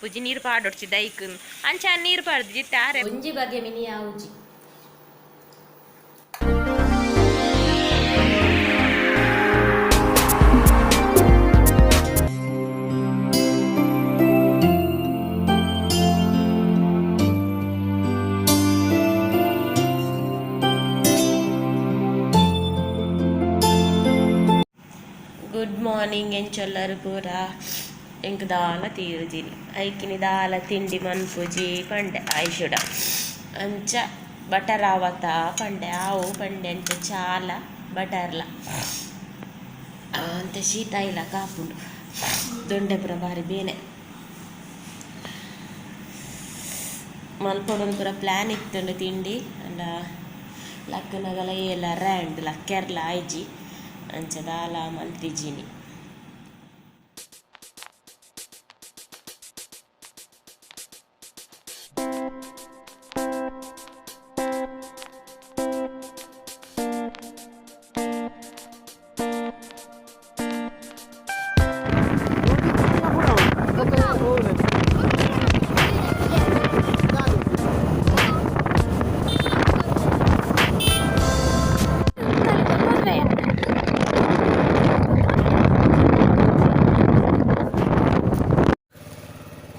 ಪೂಜಿ ನೀರು ಪಾಡೊಡ್ಚಿ ದೈಕ್ ಅಂಚ ನೀರು ಪಾಡ್ದು ತಾರೆ ಒಂಜಿ ಬಗೆ ಮಿನಿ ಆವುಜಿ ಗುಡ್ ಮಾರ್ನಿಂಗ್ ಎಂಚೊಲ್ಲರು ಪೂರ ಎಂಕ್ ದಾಲ ತೀರುಜಿಲ್ ಐಕಿನಿ ದಾಲ ತಿಂಡಿ ಮನ್ಪುಜಿ ಪಂಡೆ ಆಯ್ಶುಡ ಅಂಚ ಬಟರ್ ಆವತ್ತ ಪಂಡೆ ಆವು ಪಂಡೆ ಅಂಚ ಚಾಲ ಬಟರ್ಲ ಅಂತೆ ಶೀತ ಇಲ್ಲ ಕಾಪುಂಡು ದೊಂಡೆ ಪುರ ಬಾರಿ ಬೇನೆ ಮಲ್ಪೊಡು ಪೂರ ಪ್ಲ್ಯಾನ್ ಇತ್ತುಂಡು ತಿಂಡಿ ಅಂಡ ಲಕ್ಕನಗಲ ಏಲ ರ್ಯಾಂಡ್ ಲಕ್ಕೆರ್ಲ ಆಯ್ಜಿ ಅಂಚ ದಾಲ ಮಲ್ತಿಜಿನಿ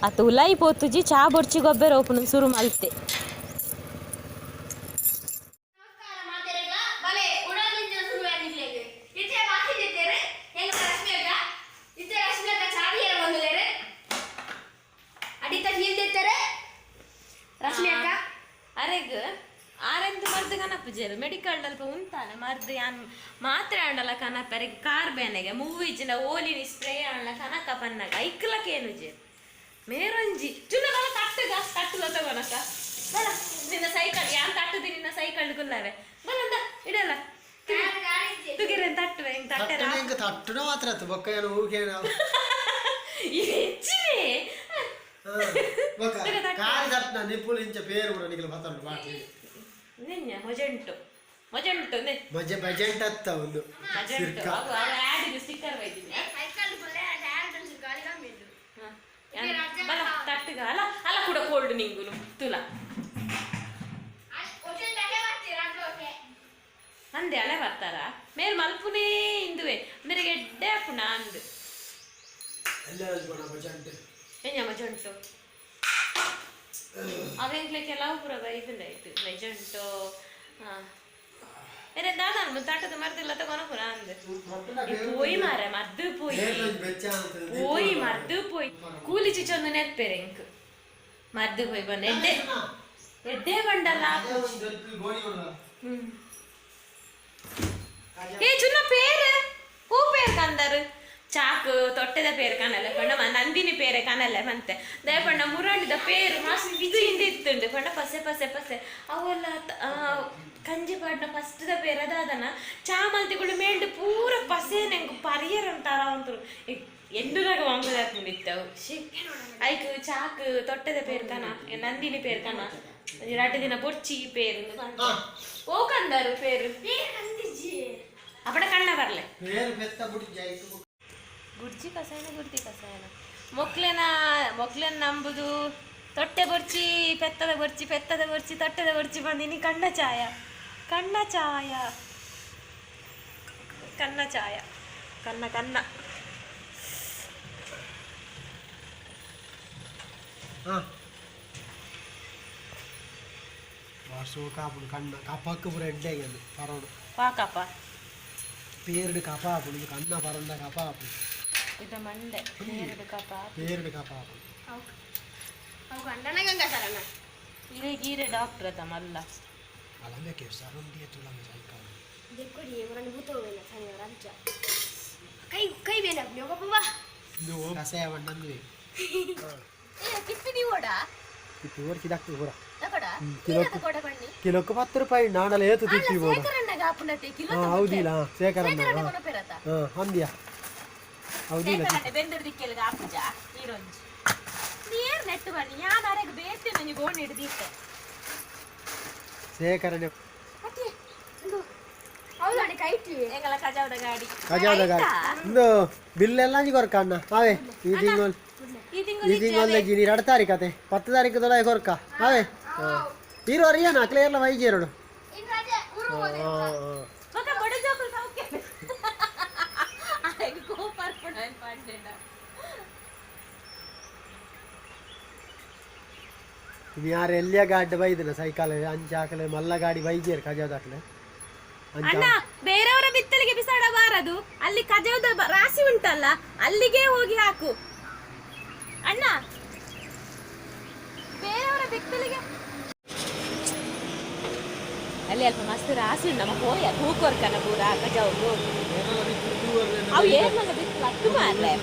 ಅತ ಉಲಾಯಿ ಪೋತುಜಿ ಚಾ ಬೊರ್ಚಿ ಗೊಬ್ಬರ ಓಪನ್ ಶುರು ಮಲ್ತೆ ಅರೆಗ್ ಆರೆಂದು ಮರ್ದು ಕನಪುಜೇರು ಮೆಡಿಕಲ್ ಅಲ್ಪ ಉಂತಾನೆ ಮರ್ದು ಯಾನ್ ಮಾತ್ರೆ ಆಂಡಲ ಕನಪರೆಗ್ ಕಾರ್ ಬೇನೆಗೆ ಮೂವಿಜಿನ ಓಲಿನಿ ಸ್ಪ್ರೇ ಆಂಡಲ ಕನಕ ಪನ್ನಗ ಐಕ್ಲಕೇನು ಜೇರು ಮೇರಂಜಿ ಚುನಲ ತಟ್ಟಗ ತಟ್ಟುಲ ತಗೋನಕ ಬಲ ನಿನ್ನ ಸೈಕಲ್ ಯಾನ್ ತಟ್ಟದಿ ನಿನ್ನ ಸೈಕಲ್ ಗುಲ್ಲವೆ ಬಲಂದ ಇಡಲ್ಲ ತುಗಿರೆ ತಟ್ಟುವೆ ಇಂಗ ತಟ್ಟರ ಇಂಗ ತಟ್ಟುನ ಮಾತ್ರ ಅತ್ತು ಬೊಕ್ಕ ಏನು ಊಕೆ ನಾವು ಹೆಚ್ಚಿನೆ ಬೊಕ್ಕ ಕಾರ್ ತಟ್ಟನ ನಿಪುಳ ಇಂಚ ಪೇರು ಕೂಡ ನಿಕಲ ಪತ್ತಂಡು ಬಾಟಿ ನಿನ್ನ ಮೊಜೆಂಟು ನೆ ಬಜೆಂಟ್ ಅತ್ತ ಒಂದು ಮಜೆಂಟು ಅವ ಆಡಿಗೆ ಸ್ಟಿಕ್ಕರ್ ವೈದಿನಿ ಸೈಕಲ್ ಬಲೆ ಆಡ್ ಅಂತ ಗಾಳಿ ಕಮ್ಮಿದ್ದು ಬಲ ತಟ್ಟಗ ಅಲ್ಲ ಅಲ್ಲ ಕೂಡ ಕೋಲ್ಡ್ ನಿಂಗುನು ತುಲ ಅಂದೆ ಅಲೆ ಬರ್ತಾರ ಮೇಲ್ ಮಲ್ಪುನೇ ಇಂದುವೆ ಅಂದ್ರೆ ಎಡ್ಡೆ ಪುಣ ಅಂದು ಎಂಜ ಮಜಂಟು ಅವೆಂಕ್ಲೆ ಕೆಲವು ಪುರ ಬೈದುಂಡಾಯ್ತು ಮೆಜಂಟು ಏನೇ ದಾದ ತಟ್ಟದ ಮರ್ದಿಲ್ಲ ತಗೋನ ಪುರ ಅಂದು ಪೋಯಿ ಮಾರೆ ಮದ್ದು ಪೋಯಿ ಮರ್ದು ಪೋಯಿ ಕೂಲಿ ಚಿಚೊಂದು ನೆತ್ಪೆರೆ ಇಂಕ್ ಮರ್ದು ಪೋಯಿ ಬಂದ ಎಡ್ಡೆ ಬಂಡಲ್ಲ ಏ ಚುನ್ನ ಪೇರು ಹೂ ಪೇರು ಕಂದರು ಚಾಕು ತೊಟ್ಟೆದ ಪೇರು ಕನಲ್ಲ ಪಂಡ ನಂದಿನಿ ಪೇರೆ ಕನಲ್ಲ ಮಂತೆ ದಯಪಂಡ ಮುರಳಿದ ಪೇರು ಮಸ್ತ್ ಇದು ಹಿಂದೆ ಇತ್ತುಂಡು ಪಂಡ ಪಸೆ ಪಸೆ ಪಸೆ ಅವೆಲ್ಲ ಕಂಜಿ ಪಾಡ್ನ ಫಸ್ಟ್ದ ಪೇರು ಅದಾದನ ಚಾಮಂತಿಗಳು ಮೇಂಡು ಪೂರ ಪಸೆ ನಂಗೆ ಪರಿಯರ್ ಅಂತಾರ ಅಂತರು ಎಂಡುರಾಗ ವಾಂಗುದಾಕೊಂಡಿತ್ತವು ಐಕ್ ಚಾಕು ತೊಟ್ಟೆದ ಪೇರು ಕನ ನಂದಿನಿ ಪೇರು ಕನ 2 ದಿನ ಬೊರ್ಚಿ ಪೇರು ಓ ಕಂದರು ಪೇರು ಅಪಡ ಕಣ್ಣ ಬರ್ಲೆ ಗುಡ್ಜಿ ಕಸಾಯನ ಗುಡ್ಜಿ ಕಸಾಯನ ಮೊಕ್ಲೆನ ನಂಬುದು ತೊಟ್ಟೆ ಬೊರ್ಚಿ ಪೆತ್ತದ ಬೊರ್ಚಿ ತೊಟ್ಟೆದ ಬೊರ್ಚಿ ಬಂದಿನಿ ಕಣ್ಣ ಚಾಯ ಕಣ್ಣ ವಾಸು ಕಾಪುಡು ಕಣ್ಣ ಕಪಕ್ಕೆ ಪೂರ ಎಡ್ಡೆಗೆದು ಪರೋಡು ಪಾಕಪ್ಪ ಪೇರ್ಡು ಕಪ ಆಪುಡು ಇದು ಕಣ್ಣ ಪರಂಡ ಕಪ ಆಪುಡು ಇದು ಮಂಡೆ ಪೇರ್ಡು ಕಪ ಆಪುಡು ಅವು ಅಣ್ಣನ ಗಂಗಾ ಸರಣ ಇದೇ ಗೀರೆ ಡಾಕ್ಟರ್ ಅದ ಮಲ್ಲ ಅಲಂಬೆ ಕೆ ಸರಂಡಿಯ ತುಲಂಗ ಸೈಕಲ್ ದೆಕ್ಕೊಡಿ ಇವರನ್ನು ಭೂತೋವೆನ ಸನಿಯವರ ಅಂಚ ಕೈ ಬೇನೆ ಹೋಗಪ್ಪ ಇದು ಕಸಾಯ ಬಂದಂದ್ವಿ ಕಿಪ್ಪಿ ಓಡ ಕಿಪ್ಪಿ ಓಡ ಕಿಡಕ್ಕು ಓಡ ತಕೊಡ ಕಿಲೋಕ್ಕೆ 10 ರೂಪಾಯಿ ನಾನಲ್ಲ ಏತು ತಿಪ್ಪಿ ಓಡ ಹೌದಿಲ್ಲ ಶೇಖರಣ್ಣ ಅಂದ್ಯಾ ಹೌದಿಲ್ಲ ಬೆಂದರ್ ದಿಕ್ಕೆಲ್ಗ ಆಪುಜ ನೀರೊಂಜಿ ನೀರ್ ನೆಟ್ಟು ಬನ್ನಿ ಯಾನ್ ಅರೆಗ್ ಬೇತೆ ನಂಗೆ ಗೋಣ್ ಹಿಡಿದಿತ್ತೆ ಶೇಖರಣ್ಣ ಹೌದಾಡಿ ಕೈಟ್ವಿ ಎಂಗಲ ಕಜಾವದ ಗಾಡಿ ಇಂದು ಬಿಲ್ ಎಲ್ಲ ಕೊರಕ ಅಣ್ಣ ಅವೇ ಈ ತಿಂಗಳು ಈ ಈ ತಿಂಗಳು ತಿಂಗಳ ಜಿನಿ 2 ತಾರೀಕು ಅತೆ 10 ತಾರೀಕು ತೊಲೆ ಕೊರ್ಕ ಅವೇ ಹೀರೋ ಅರಿಯನ ಕ್ಲಿಯರ್ಲ ವೈಜಿ ಎರಡು ಮಗ ಬಡ ಜೋಕುಲು ಸೌಖ್ಯ ಆಯ್ತು ಕೋಪರ್ ಪಡ ಪಾಂಡೆನ ಇನ್ನು ಯಾರು ಎಲ್ಲಿಯ ಗಾಡಿ ಬೈದಿನ ಸೈಕಲ್ ಅಂಚಾಕಲೆ ಮಲ್ಲ ಗಾಡಿ ಬೈಜಿಯರ್ ಕಜಾದಾಕ್ಲೆ ಅಣ್ಣ ಬೇರೆಯವರ ಬಿತ್ತಲಿಗೆ ಬಿಸಾಡಬಾರದು ಅಲ್ಲಿ ಕಜಾವದ ರಾಶಿ ಉಂಟಲ್ಲ ಅಲ್ಲಿಗೆ ಹೋಗಿ ಹಾಕು ಅಣ್ಣ ಬೇರೆಯವರ ಬಿತ್ತಲಿಗೆ ಅಲ್ಲಿ ಅಲ್ಪ ಮಸ್ತ್ ರಾಶಿ ಉಂಟಮ್ಮ ಹೋಯ ತೂಕೋರ್ಕನ ಪೂರ ಕಜಾವು ಅವು ಏನ್ ಮಗ ಬಿತ್ತಲ ಅತ್ತು ಮಾರ್ಲೆ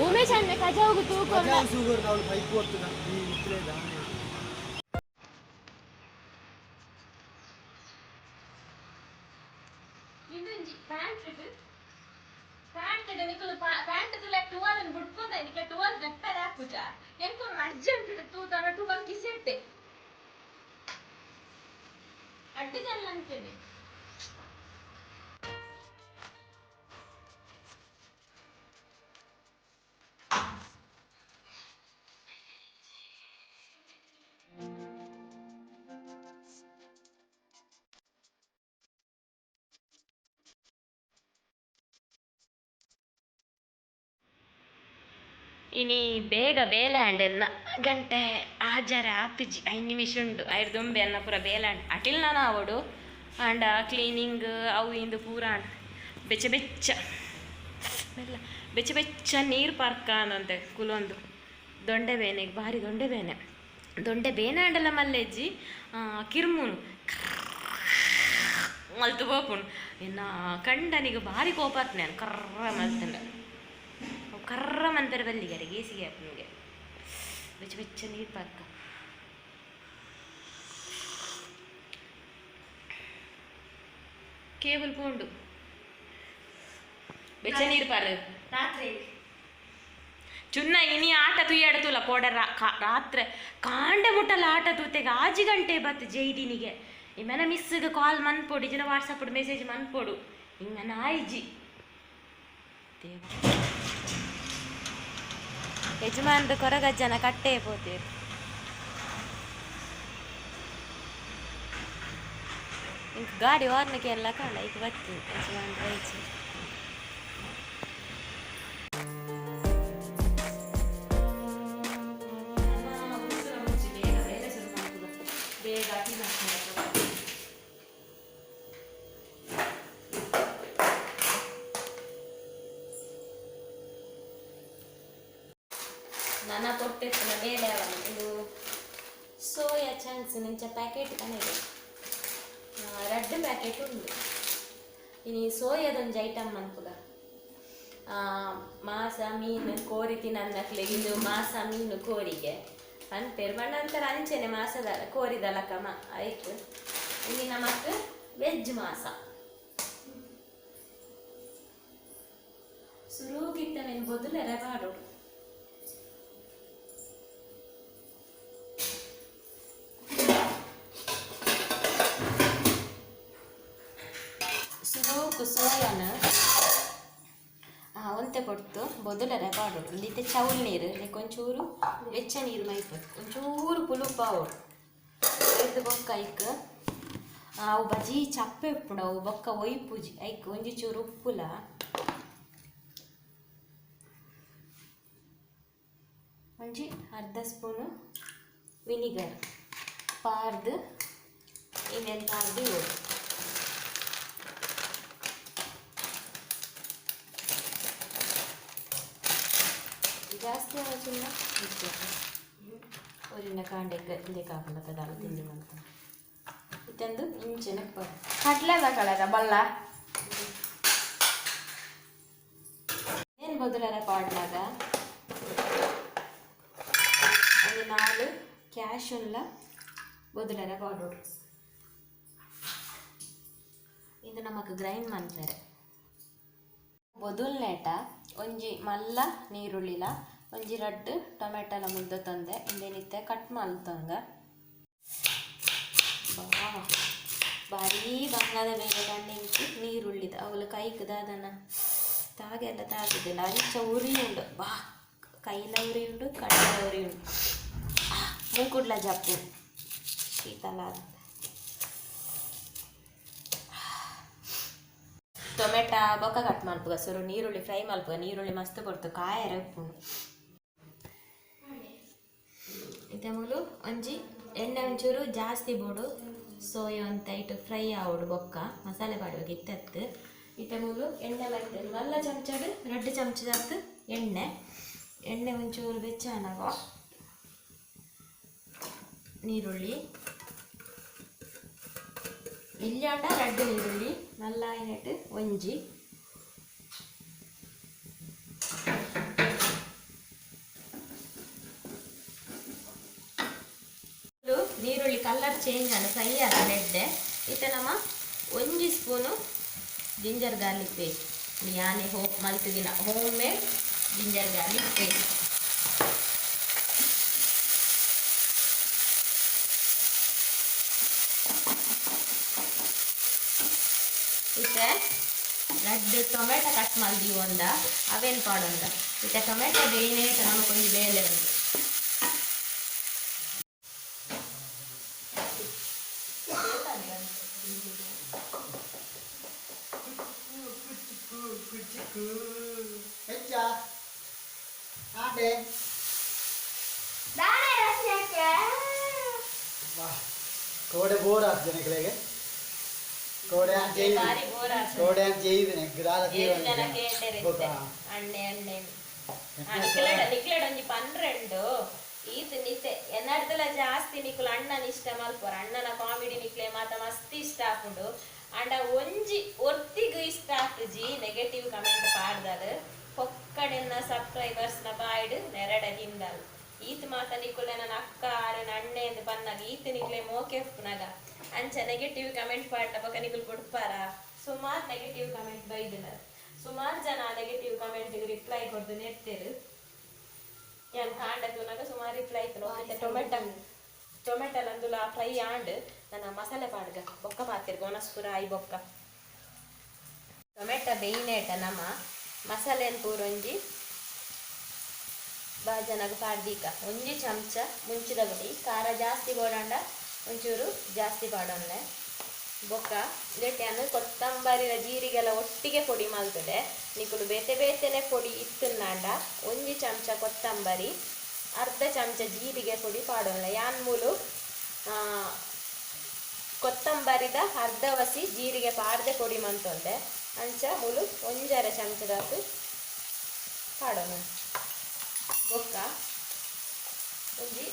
ಉಮೇಶ್ ಅಣ್ಣ ಕಜಾವು ತೂಕೋರ್ನ ಸುಗರ್ ಅವಳು ಬೈಕ್ ಓಡ್ತದ ಈ ಇತ್ರೇದ ಇಂದೊಂಜಿ ಪ್ಯಾಂಟ್ ನಿಕಲು ಪ್ಯಾಂಟ್ ತುಲೆ ಟುವಲ್ ಬಿಟ್ಕೊಂಡ ನಿಕ್ಕೆ ಟುವಲ್ ನೆಟ್ಟರೆ ಹಾಕುಜ ಎಂಕು ಅರ್ಜೆಂಟ್ ತೂತನ ಟುವಲ್ ಕಿಸೆಟ್ಟೆ ಅಡ್ಡಿ ಜಲ್ಲ ಅಂತೇನೆ ಇನಿ ಬೇಗ ಬೇಲಾಂಡ್ ಗಂಟೆ ಆಜರ ಆಪಿಜಿ 5 ನಿಮಿಷ ಉಂಡು ಐದು ದೊಂಬೆ ಅನ್ನ ಪೂರ ಬೇಲಾಂಡ್ ಅಟಿಲ್ ನಾನು ಅವಡು ಆಂಡ ಕ್ಲೀನಿಂಗ್ ಅವು ಇಂದು ಪೂರ ಬೆಚ್ಚ ಬೆಚ್ಚ ಎಲ್ಲ ಬೆಚ್ಚ ಬೆಚ್ಚ ನೀರು ಪಾರ್ಕ ಅಂದಂತೆ ಕುಲೊಂದು ದೊಂಡೆ ಬೇನೆಗೆ ಭಾರಿ ದೊಂಡೆ ಬೇನೆ ಆಂಡಲ್ಲ ಮಲ್ಲೆಜ್ಜಿ ಕಿರ್ಮುನು ಮಲ್ತು ಬೋಪುಣು ಇನ್ನು ಕಂಡನಿಗೆ ಭಾರಿ ಕೋಪಾತ್ ನಾನು ಕರ್ರ ಮಲ್ತಂಡ ಕರ್ರ ಮಂತರ ಬಲ್ಲಿಗಾರೆ ಗೇಸಿಗೆ ನಿಮಗೆ ಬೆಚ್ಚ ಬೆಚ್ಚ ನೀರು ಪಾರ್ಕ ಕೇಬಲ್ ಪೋಂಡು ಬೆಚ್ಚ ನೀರು ಪಾರು ರಾತ್ರಿ ಚುನ್ನ ಇನಿ ಆಟ ತುಯ್ಯಾಡತುಲ್ಲ ಪೋಡ ರಾತ್ರಿ ಕಾಂಡ ಮುಟ್ಟಲ್ಲ ಆಟ ತೂತೆಗೆ 6 ಗಂಟೆ ಬತ್ತು ಜೈಡಿನಿಗೆ ಇಮ್ಮನ ಮಿಸ್ಸಿಗೆ ಕಾಲ್ ಮನ್ಪೋಡು ಜನ ವಾಟ್ಸಪ್ ಮೆಸೇಜ್ ಮನ್ಪೋಡು ಹಿಂಗನ ಆಯ್ಜಿ ದೇವ ಯಜಮಾನ್ರು ಕೊರಗಜ್ಜನ ಕಟ್ಟೇ ಪೋತೀರು ಇಂಕ ಗಾಡಿ ವಾರ್ನಕ್ಕೆ ಎಲ್ಲ ಕಾಣ ಈಗ ಬರ್ತೀನಿ ಯಜಮಾನ್ರು ವೈಜಿ ಬೇಗ ಅತಿ ನನ್ನ ಕೊಟ್ಟಿರ್ತಾನೆ ಬೇಳೆ ಇದು ಸೋಯಾ ಚಂಕ್ಸ್ ನಿಂಚ ಪ್ಯಾಕೆಟ್ ಕನೆಗೆ ರೆಡ್ ಪ್ಯಾಕೆಟ್ ಉಂಟು ಇನ್ನು ಸೋಯಾದೊಂದು ಐಟಮ್ ಅನ್ಪುಗ ಮಾಸ ಮೀನು ಕೋರಿ ತಿನ್ನಕ್ಲೆ ಇದು ಮಾಸ ಮೀನು ಕೋರಿಗೆ ಅನ್ಪೇರು ನಂತರ ಅಂಚೆನೆ ಮಾಸದ ಕೋರಿದಲಕಮ ಆಯ್ತು ಇಲ್ಲಿ ನಮಕ್ ವೆಜ್ ಮಾಸ ಸುರುಗಿತ್ತವೇನು ಬೊದಲೆರ ಬಾಡೋಡು ಸುರುಕು ಸೋಯಾನ ಒಂತೆ ಕೊಡ್ತು ಬೊದಲರೆ ಪಾಡೋಡು ಇತ್ತೆ ಚೌಲ್ ನೀರು ಲೈಕ್ ಒಂಚೂರು ಬೆಚ್ಚ ನೀರು ಮೈಪತ್ತು ಒಂಚೂರು ಪುಲುಪ ಅವಡು ಇದು ಬೊಕ್ಕ ಐಕ್ ಅವು ಬಜಿ ಚಪ್ಪೆ ಉಪ್ಪುಂಡು ಅವು ಬೊಕ್ಕ ಒಯ್ಪುಜಿ ಐಕ್ ಒಂಜಿ ಚೂರು ಉಪ್ಪುಲ ಒಂಜಿ ಅರ್ಧ ಸ್ಪೂನು ವಿನಿಗರ್ ಪಾರ್ದು ಇನ್ನೆಲ್ಲ ಪಾರ್ದು ಓಡು ಜಾಸ್ತಿ ಆಗೋದಿಲ್ಲ ಒರಿನ ಕಾಂಡೆಗೆ ಇದಕ್ಕೆ ಹಾಕೊಂಡಲ್ಲ ತಿಂಡಿ ಮಾಡ್ತಾರೆ ಇತ್ತಂದು ಇಂಚಿನ ಕಟ್ಲೆದ ಕಳೆದ ಬಲ್ಲ ಏನು ಬದಲಾರ ಪಾಡ್ಲಾಗ ಒಂದು 4 ಕ್ಯಾಶುಲ್ಲ ಬದಲಾರ ಪಾಡೋಡು ಇದು ನಮಗೆ ಗ್ರೈಂಡ್ ಮಾಡ್ತಾರೆ ಬೊದುಲ್ನೇಟ ಒಂಜಿ ಮಲ್ಲ ನೀರುಳ್ಳಿಲ ಒಂಜಿ ರಡ್ಡು ಟೊಮೆಟೊಲ ಮುದ್ದ ತಂದೆ ಇಂದೇನಿತ್ತೆ ಕಟ್ ಮಲ್ತಂಗ ಭಾರೀ ಬಂಗಾದ ಬೇರೆ ಗಂಡಿಂಚಿ ನೀರುಳ್ಳಿದ ಅವಳು ಕೈಗೆ ದಾದನ ತಾಗೆಲ್ಲ ತಾಗಿದ್ದಿಲ್ಲ ಅರಿಚ ಉರಿ ಉಂಡು ಕೈಲವರಿ ಉಂಡು ಕಡಲವರಿ ಉಂಡು ಮುಂಕುಡ್ಲ ಜಪ್ಪು ಶೀತಲ ಟೊಮೆಟೊ ಬೊಕ್ಕ ಕಟ್ ಮಲ್ಪುಗ ಸುರು ನೀರುಳ್ಳಿ ಫ್ರೈ ಮಲ್ಪುಗ ನೀರುಳ್ಳಿ ಮಸ್ತ್ ಕೊಡ್ತು ಕಾಯರೆ ಉಪ್ಪು ಇತ್ತೆ ಮೂಲು ಒಂಜಿ ಎಣ್ಣೆ ಒಂಚೂರು ಜಾಸ್ತಿ ಬೋಡು ಸೋಯ ಅಂತ ಇಟ್ಟು ಫ್ರೈ ಆವಡು ಬೊಕ್ಕ ಮಸಾಲೆ ಪಾಡುವಾಗ ಇತ್ತತ್ತು ಇತ್ತೆ ಮೂಲು ಎಣ್ಣೆ ಬರ್ತದೆ ಮಲ್ಲ ಚಮಚಡು 2 ಚಮಚದಾತು ಎಣ್ಣೆ ಒಂಚೂರು ಬೆಚ್ಚನಾಗ ನೀರುಳ್ಳಿ ಇಲ್ಲಾಂಡ 2 ನೀರುಳ್ಳಿ ಮಲ್ಲ ಆಯ್ನಟ್ಟು ಒಂಜಿ ನೀರುಳ್ಳಿ ಕಲರ್ ಚೇಂಜ್ ಆದ ಫ್ರೈ ಆದ ನೆಡ್ಡೆ ಇತ್ತ ನಮ್ಮ 1 ಸ್ಪೂನು ಜಿಂಜರ್ ಗಾರ್ಲಿಕ್ ಪೇಸ್ಟ್ ಯಾನೆ ಮಲ್ತಿದಿನ homemade ginger garlic paste ಇತ್ತೆ 2 ಟೊಮೆಟೊ ಕಟ್ ಮಲ್ದಿ ಒಂದ ಅವೇನು ಪಾಡೊಂದ ಇತ್ತೆ ಟೊಮೆಟೊ ಬೇಯಿನೇ ನಮಗೊಂದು ಬೇಳೆ ಉಂಟು ಕೋಡೆ ಬೋರ್ ಆಗ್ತದೆ ನೆಕ್ಲೆಗೆ ಕೋಡೆ ಒಂಜಿ 12 ಈತ್ ನಿತ್ತೆ ಎನ್ನಡ್ದಲ ಜಾಸ್ತಿ ನಿಕ್ಕುಲು ಅಣ್ಣನ ಇಷ್ಟ ಮಲ್ಪೊರ ಅಣ್ಣನ ಕಾಮಿಡಿ ನಿಕ್ಲೆ ಮಾತ ಮಸ್ತ್ ಇಷ್ಟ ಆಪುಂಡು ಅಂಡ ಒಂಜಿ ಒರ್ತಿಗೂ ಇಷ್ಟ ಆಪುಜಿ ನೆಗೆಟಿವ್ ಕಮೆಂಟ್ ಪಾಡ್ದಲ್ ಪೊಕ್ಕಡೆನ್ನ ಸಬ್ಸ್ಕ್ರೈಬರ್ಸ್ ನ ಬಾಯ್ಡ್ ನೆರಡ ಹಿಂದಲ್ ಈತ್ ಮಾತ ನಿಕ್ಕುಲೆ ನನ್ನ ಅಕ್ಕ ಆರನ ಅಣ್ಣೆ ಎಂದು ಪನ್ನಾಗ ಈತ್ ನಿಕ್ಲೆ ಮೋಕೆ ಪುನಗ ಅಂಚ ನೆಗೆಟಿವ್ ಕಮೆಂಟ್ ಪಾಡ್ಲ ಬೊಕ ನಿಕ್ಕುಲು ಕೊಡ್ಪಾರ ಸುಮಾರು ನೆಗೆಟಿವ್ ಕಮೆಂಟ್ ಬೈದಿನ ಸುಮಾರು ಜನ ನೆಗೆಟಿವ್ ಕಮೆಂಟ್ ರಿಪ್ಲೈ ಕೊಡ್ದು ನೆಟ್ಟೆರು ಏನ್ ಕಾಂಡಕ್ಕೆ ಸುಮಾರು ರಿಪ್ಲೈ ಇತ್ತು ಟೊಮೆಟೊ ಅಂದುಲ ಫ್ರೈ ಆಂಡ್ ನನ್ನ ಮಸಾಲೆ ಪಾಡ್ಗ ಬೊಕ್ಕ ಪಾತಿರ್ಗ ಒನಸ್ಪುರ ಐ ಬೊಕ್ಕ ಟೊಮೆಟೊ ಬೇಯಿನೇಟ ನಮ್ಮ ಮಸಾಲೆ ಪೂರೊಂಜಿ ಬಾಜನಗ ಪಾಡ್ದೀಕ 1 ಚಮಚ ಮುಂಚಿದ ಗುಡಿ ಖಾರ ಜಾಸ್ತಿ ಬೋಡಂಡ ಒಂಚೂರು ಜಾಸ್ತಿ ಪಾಡೊನ್ನೆ ಬೊಕ್ಕ ಇದಕ್ಕೆ ಕೊತ್ತಂಬರಿ ಜೀರಿಗೆಲ್ಲ ಒಟ್ಟಿಗೆ ಪೊಡಿ ಮಲ್ತದೆ ನಿಕ್ಕುಲು ಬೇತೆನೆ ಪೊಡಿ ಇತ್ತುಂಡ 1 ಚಮಚ ಕೊತ್ತಂಬರಿ 1/2 ಚಮಚ ಜೀರಿಗೆ ಪೊಡಿ ಪಾಡೋಲ್ಲ ಯಾನ್ ಮೂಲು ಕೊತ್ತಂಬರಿದ 1/2 ವಸಿ ಜೀರಿಗೆ ಪಾಡ್ದೆ ಪೊಡಿ ಮಂತೊಂದೆ ಅಂಚ ಮೂಲು 1/2 ಚಮಚದಾತು ಪಾಡೋಣ ಬೊಕ್ಕ ಒಂಜಿ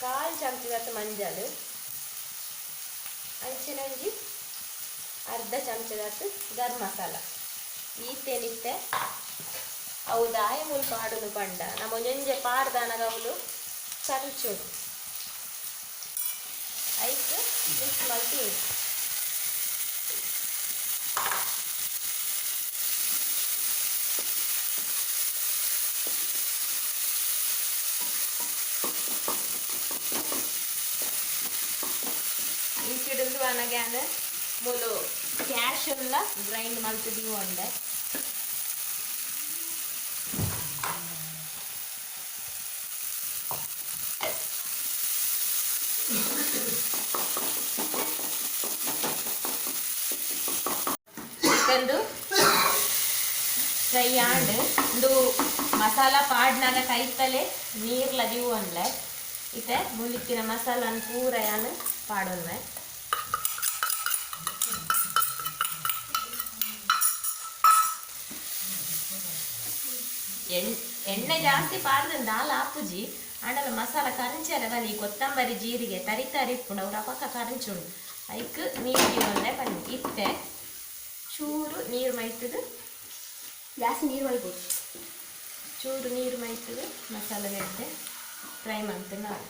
1/4 ಚಮಚದಾತು ಮಂಜಲ್ ಅಂಚಿನ ಒಂಜಿ 1/2 ಚಮಚದಾತು ಗರಂ ಮಸಾಲ ಈತೇನಿತ್ತೆ ಅವು ದಾಯ ಮೂಲು ಪಾಡುನು ಪಂಡ ನಮ್ಮ ಒಂಜೊಂಜೆ ಪಾಡ್ದಾನಗ ಅವಳು ಕರುಚುಡು ಐಕ್ ಮಿಕ್ಸ್ ಮಲ್ತಿ ಇಂಚಿಡುಂದು ಅನಗ್ಯಾನ ಮೂಲು ಕ್ಯಾಶುಲ್ಲ ಗ್ರೈಂಡ್ ಮಲ್ತಿದಿ ಒಂಡೆ ಚಿಕನ್ದು ಫ್ರೈ ಆಂಡ್ ಒಂದು ಮಸಾಲ ಪಾಡ್ನಾಗ ಕೈತಲೆ ನೀರ್ಲ ದಿವು ಅಂದ್ಲೆ ಇತ್ತೆ ಮುಲಿಕ್ಕಿನ ಮಸಾಲನ್ ಪೂರ ಯಾನು ಪಾಡೊನ್ನೆ ಎಣ್ಣೆ ಜಾಸ್ತಿ ಪಾಡ್ದಂದು ದಾಲ್ ಆಪುಜಿ ಆಂಡಲ ಮಸಾಲ ಕರಂಚರ ಬಲಿ ಕೊತ್ತಂಬರಿ ಜೀರಿಗೆ ತರಿಪುಂಡು ಅವ್ರ ಪಕ್ಕ ಕರಂಚುಂಡು ಐಕ್ ನೀರು ಒಂದೇ ಬನ್ನಿ ಇತ್ತೆ ಚೂರು ನೀರು ಮೈತದು ಜಾಸ್ತಿ ನೀರು ಮೈಬೋದು ಚೂರು ನೀರು ಮೈತದು ಮಸಾಲೆ ಗೆಡ್ಡೆ ಫ್ರೈ ಮಾಡ್ತೀನಿ ನಾವು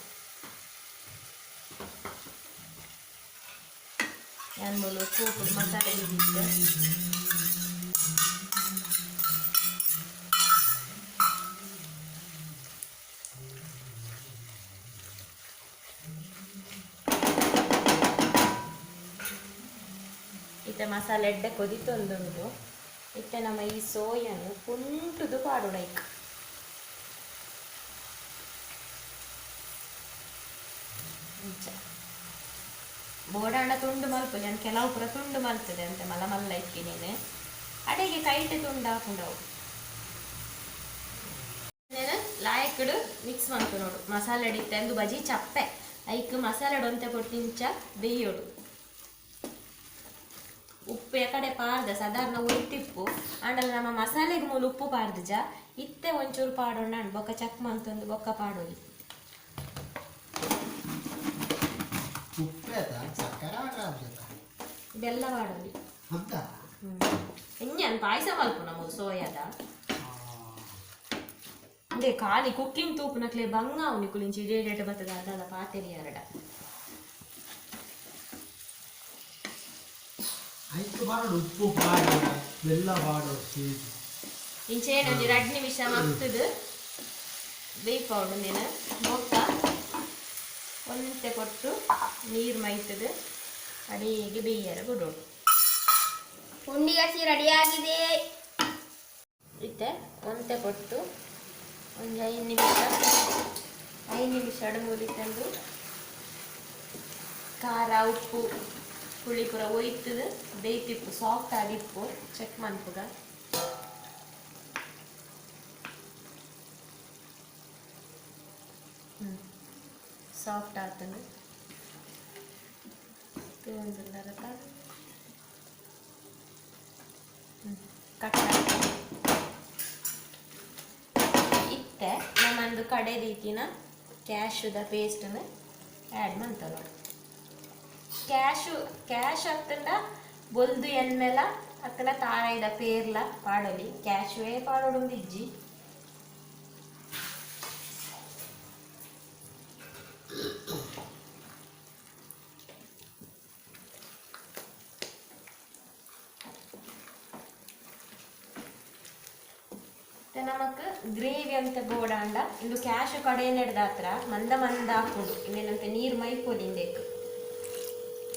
ಯಾನ್ಮೂಲು ಕೂಪು ಮಸಾಲೆ ಬಿದ್ದಿದ್ದು ಇತ್ತೆ ಮಸಾಲೆ ಎಡ್ಡೆ ಕೊದಿತೊಂದುಂಡು ಇತ್ತೆ ನಮ್ಮ ಈ ಸೋಯನು ಪುಂಟುದು ಪಾಡು ಲೈಕ್ ಇಂಚ ಬೋಡಾಂಡ ತುಂಡು ಮಲ್ಪು ನಾನು ಕೆಲವು ಪುರ ತುಂಡು ಮಲ್ತದೆ ಅಂತ ಮಲ ಮಲ್ಲ ಇಕ್ಕಿ ನೀನು ಅಡೆಗೆ ಕೈಟ್ ತುಂಡು ಹಾಕೊಂಡವು నేను లాయక్కుడు మిక్స్ ಮಾಡ್ಕೊನೋಡು ಮಸಾಲೆ ಅಡಿತ್ತೆ ಅಂದು ಬಜಿ ಚಪ್ಪೆ ಐಕ್ ಮಸಾಲೆ ಡೊಂತೆ ಕೊಟ್ಟಿಂಚ ಬೇಯೋಡು ಉಪ್ಪು ಎಕಡೆ ಪಾರ್ದ ಸಾಧಾರಣ ಉಳ್ತಿಪ್ಪು ಆಂಡಲ ನಮ್ಮ ಮಸಾಲೆಗೆ ಮೂಲ ಉಪ್ಪು ಪಾರ್ದಜ ಇತ್ತೆ ಒಂಚೂರು ಪಾಡೋಣ ಬೊಕ್ಕ ಚಕ್ ಮಂತೊಂದು ಬೊಕ್ಕ ಪಾಡೋಲಿ ಬೆಲ್ಲ ಪಾಡೋಲಿ ಇನ್ನೇನು ಪಾಯಸ ಮಲ್ಪು ನಮ್ಮದು ಸೋಯಾದ ಅಂದ್ರೆ ಖಾಲಿ ಕುಕ್ಕಿಂಗ್ ತೂಪು ನಕ್ಲೆ ಬಂಗ ಅವನಿ ಕುಲಿಂಚಿ ಡೇಟ್ ಬರ್ತದ ಅದಲ್ಲ ಪಾತೆರಿ ಎರಡ ಉಪ್ಪು ಬೆಲ್ಲ ಇಂಚೇನು ಒಂದು 2 ನಿಮಿಷ ಮಗ್ತದ ಬೇಯ್ಪೌಡು ನೀನು ಮೊಕ್ಕ ಒಂತೆ ಕೊಟ್ಟು ನೀರು ಮೈತದ ಅಡಿಗೆ ಬೇಯರ ಬಿಡೋಡು ಪುಂಡಿಗಸಿ ರೆಡಿ ಆಗಿದೆ ಇತ್ತೆ ಒಂತೆ ಕೊಟ್ಟು ಒಂದು 5 ನಿಮಿಷ ಅಡಮೂಲಿ ತಂದು ಖಾರ ಉಪ್ಪು ಹುಳಿ ಪೂರ ಒಯ್ತದ ಬೇಯ್ತಿಪ್ಪು ಸಾಫ್ಟ್ ಆಗಿಪ್ಪು ಚೆಕ್ ಮನ್ಪುಗ ಸಾಫ್ಟ್ ಆಗ್ತದೆ ಕಟ್ ಇತ್ತೆ ನಮ್ಮಂದು ಕಡೆ ರೀತಿನ ಕ್ಯಾಶುದ ಪೇಸ್ಟನ್ನು ಆ್ಯಡ್ ಮಾಡ್ತಾ ನೋಡಿ ಕ್ಯಾಶ್ ಹತ್ತಂಡ ಬೊಲ್ದು ಎನ್ಮೆಲ ಹತ್ತನ ತಾರಾಯ್ದ ಪೇರ್ಲ ಪಾಡೋಲಿ ಕ್ಯಾಶುವೇ ಪಾಡೋಡು ಇಜ್ಜಿ ನಮಕ್ ಗ್ರೇವಿ ಅಂತ ಬೋಡಾಂಡ ಇಂದು ಕ್ಯಾಶ್ ಕಡೆ ನೆಡ್ದಾತ್ರ ಮಂದ ಹಾಕೊಂಡು ಇನ್ನೇನಂತೆ ನೀರು ಮೈಪೋದಿಂದೇಕು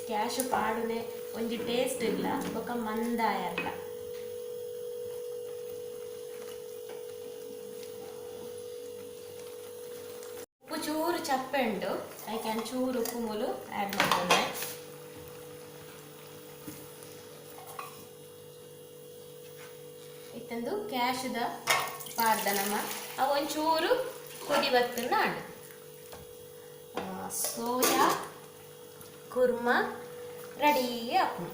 ಕ್ಯಾಶ್ ಪಾಡುನೆ ಒಂಜಿ ಟೇಸ್ಟ್ ಇಲ್ಲ ಬೊಕ್ಕ ಮಂದ ಇರಲ್ಲ ಉಪ್ಪು ಚೂರು ಚಪ್ಪೆ ಉಂಡು ಐಕೆ ಚೂರು ಉಪ್ಪು ಮೂಲು ಆ್ಯಡ್ ಮಾಡ್ಕೊಂಡೆ ಇತ್ತಂದು ಕ್ಯಾಶ್ದ ಪಾರ್ದ ನಮ್ಮ ಅವೊಂಚೂರು ಕೊಡಿ ಬತ್ತನ್ನ ಆಡು ಸೋಯಾ ಕುರ್ಮಾ ರೆಡಿ ಹಾಕೋಣ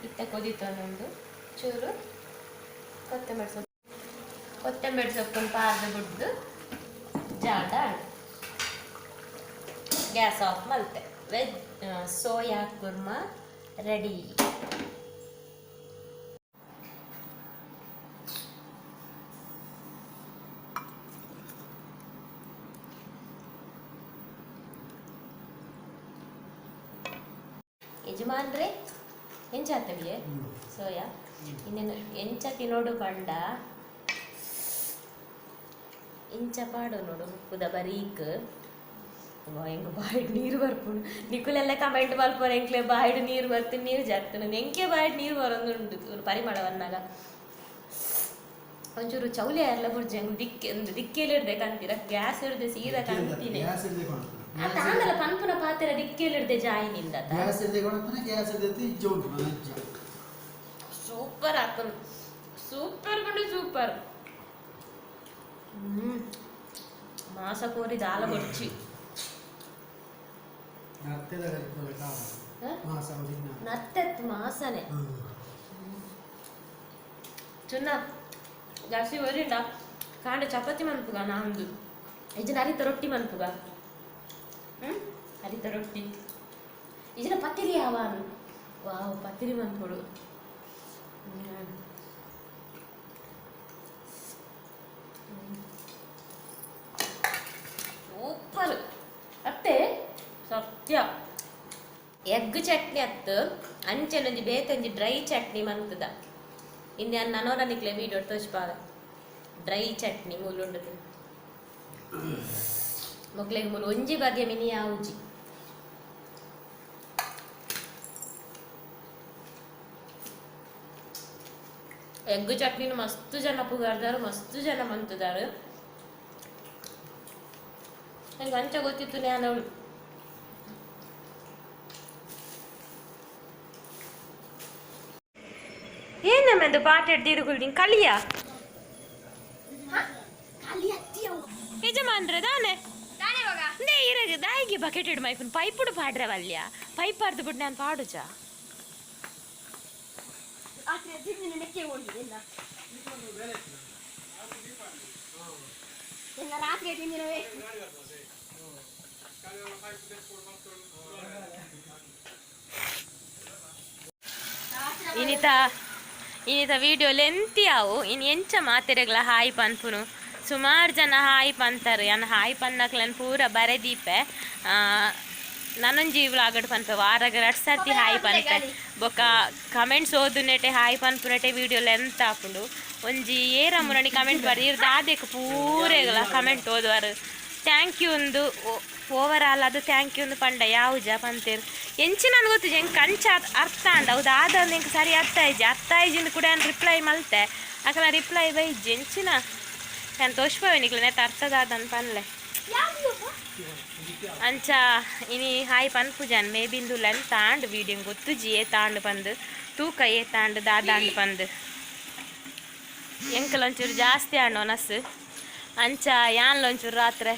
ಇತ್ತ ಕೊದಿತೊಂದೊಂದು ಚೂರು ಕೊತ್ತಂಬರಿ ಸೊಪ್ಪನ್ನು ಪಾರ್ದು ಬಿಡ್ದು ಜಾಡ ಆಡು ಗ್ಯಾಸ್ ಆಫ್ ಮಲ್ತೆ ವೆಜ್ ಸೋಯಾ ಕುರ್ಮಾ ರೆಡಿ ಯಜಮಾನ್ರೆ ಎಂಚಾತವಿಯೇ ಸೋಯಾ ಇನ್ನೇನು ಎಂಚ ತಿನ್ನೋಡು ಪಂಡ ಇಂಚ ಪಾಡು ನೋಡು ಉಪ್ಪುದ ಬರೀಕ್ ಹೆಂಗೆ ಬಾಯಿಡ್ ನೀರು ಬರ್ಪುಂಡು ನಿಕ್ಕುಲೆಲ್ಲ ಕಮೆಂಟ್ ಮಲ್ಪೋರು ಎಂಕ್ಲೆ ಬಾಯಿಡ್ ನೀರು ಬರ್ತೀನಿ ನೀರು ಜಾಕ್ತಾನೆ ಎಂಕೆ ಬಾಯಿಡ್ ನೀರು ಬರೋದುಂಡು ಪರಿಮಳವನ್ನಾಗ ಒಂಚೂರು ಚೌಲಿ ಎಲ್ಲ ಬುಡ್ಜಿ ಹಂಗೆ ದಿಕ್ಕೇಲಿ ಇಡ್ಬೇಕಂತೀರ ಗ್ಯಾಸ್ ಹಿಡ್ದೆ ಸೀದಾ ಕಂತೀನಿ ತಾಂದಲ ಪನ್ಪುನ ಪಾತ್ರೆ ದಿಕ್ಕೇಲಿ ಇಡ್ದೆ ಜಾಯಿನಿಂದ ಸೂಪರ್ ಹಾಕೊಂಡು ಸೂಪರ್ ಕೊಂಡು ಸೂಪರ್ ಮಾಸ ಕೋರಿ ದಾಲ ಬಡ್ಚಿ ನತ್ತೆತ್ತು ಮಾಸನೆ ಚುನ್ನ ಜಾಸ್ತಿ ಓದಿಲ್ಲ ಕಾಂಡ ಚಪಾತಿ ಮನ್ಪುಗ ನಾಂದು ಇಜನ ಹರಿತ ರೊಟ್ಟಿ ಮನ್ಪುಗ ಹರಿತ ರೊಟ್ಟಿ ಇಜನ ಪತ್ತಿರಿ ಯಾವಾನು ವಾವ್ ಪತ್ತಿರಿ ಮನ್ಪುಡು ಸೂಪರ್ ಅತ್ತೆ ಸತ್ಯ ಎಗ್ ಚಟ್ನಿ ಅತ್ತು ಅಂಚೆನೊಂದು ಬೇತೊಂದು ಡ್ರೈ ಚಟ್ನಿ ಮಂತದ ಇನ್ನು ನನ್ನೋರ ನಿಕ್ಲೆ ವೀಡಿಯೋ ತೋಚ್ಪಾಗ ಡ್ರೈ ಚಟ್ನಿ ಮೂಲುಂಡದು ಮಕ್ಳಿಗೆ ಮೂಲು ಒಂಜಿ ಬಗೆ ಮಿನಿ ಆವುಜಿ ಎಗ್ ಚಟ್ನಿನ ಮಸ್ತು ಜನ ಪುಗಾರ್ದಾರು ಮಸ್ತು ಜನ ಮಂತದಾರು ನಂಗೆ ಅಂಚ ಗೊತ್ತಿತ್ತು ನಾನು ಅವಳು ಏನಮ್ಮದು ಪಾಠ ಹಿಡ್ದಿರುಗಳು ನೀನು ಕಲಿಯ ಖಾಲಿ ಹತ್ತಿಯವು ಯಜಮಾನ್ರೆ ದಾನೆ ತಾನೇ ಇವಾಗ ನೇ ಇರಗೆ ದಾಯಿಗೆ ಬಕೆಟ್ ಇಡು ಮೈಪನ್ ಪೈಪುಡು ಪಾಡ್ರವಲ್ಯ ಪೈಪ್ ಪಾಡ್ದು ಬಿಟ್ಟು ನಾನು ಪಾಡುಜ ಆತ್ರೆ ತಿಂದಿನ ನೆಕ್ಕೆ ಹೋಗಿಲ್ಲ ಎಲ್ಲ ರಾತ್ರಿ ತಿಂದಿನವೇ ಇನಿತ ವಿಡಿಯೋ ಲೆಂತಿ ಆವು ಇನ್ನು ಎಂಚ ಮಾತೆರೆಗ್ಲ ಹಾಯ್ ಪನ್ಪುನು ಸುಮಾರು ಜನ ಹಾಯ್ ಪಂತಾರೆ ಅನ್ನ ಹಾಯ್ ಪನ್ನಕ್ಲನ್ ಪೂರ ಬರೆದೀಪೆ ನಾನೊಂಜಿ ವ್ಲಾಗಡ್ ಪನ್ಪೆ ವಾರಾಗ 2 ಸರ್ತಿ ಹಾಯ್ ಪನ್ಪೆ ಬೊಕ್ಕ ಕಮೆಂಟ್ಸ್ ಓದು ನೆಟೆ ಹಾಯ್ ಪನ್ಪುನಟೆ ವಿಡಿಯೋ ಲೆಂತ್ ಆಪುಂಡು ಒಂಜಿ ಏರ ಮುರಣಿ ಕಮೆಂಟ್ ಬರ್ದು ಇರ್ದು ಆದೇಕು ಪೂರೆಗಲ ಕಮೆಂಟ್ ಓದುವಾರು ಥ್ಯಾಂಕ್ ಯು ಒಂದು ಓವರ್ ಆಲ್ ಅದು ಥ್ಯಾಂಕ್ ಯು ಒಂದು ಪಂಡ ಯಾವುಜ ಪಂತೇರು ಎಂಚಿ ನನಗೆ ಗೊತ್ತು ಹೆಂಗೆ ಕಂಚ ಅರ್ಥ ಅಂಡ ಹೌದು ಆದ ನಿಂಗೆ ಸರಿ ಅರ್ಥ ಆಯ್ಜಿಂದ ಕೂಡ ನಾನು ರಿಪ್ಲೈ ಮಲ್ತೆ ಅಕಲ ರಿಪ್ಲೈ ಬೈಜಿ ಎಂಚಿನ ನಾನು ತೋಷ್ಪವೆ ನೆತ್ತ ಅರ್ಥದಾದನ್ ಪನ್ಲೆ ಅಂಚ ಇನಿ ಹಾಯ್ ಪನ್ಪುಜನ್ ಮೇ ಬಿಂದು ಲೆನ್ ತಾಂಡ್ ವೀಡಿಯೋ ಗೊತ್ತುಜಿ ಏ ತಾಂಡ್ ಪಂದು ತೂಕ ಏ ತಾಂಡ್ ದಾದಾಂಡ್ ಪಂದು ಎಂಕಲೊಂಚೂರು ಜಾಸ್ತಿ ಆಂಡ್ ಒನಸ್ ಅಂಚ ಯಾನ್ಲೊಂಚೂರು ರಾತ್ರೆ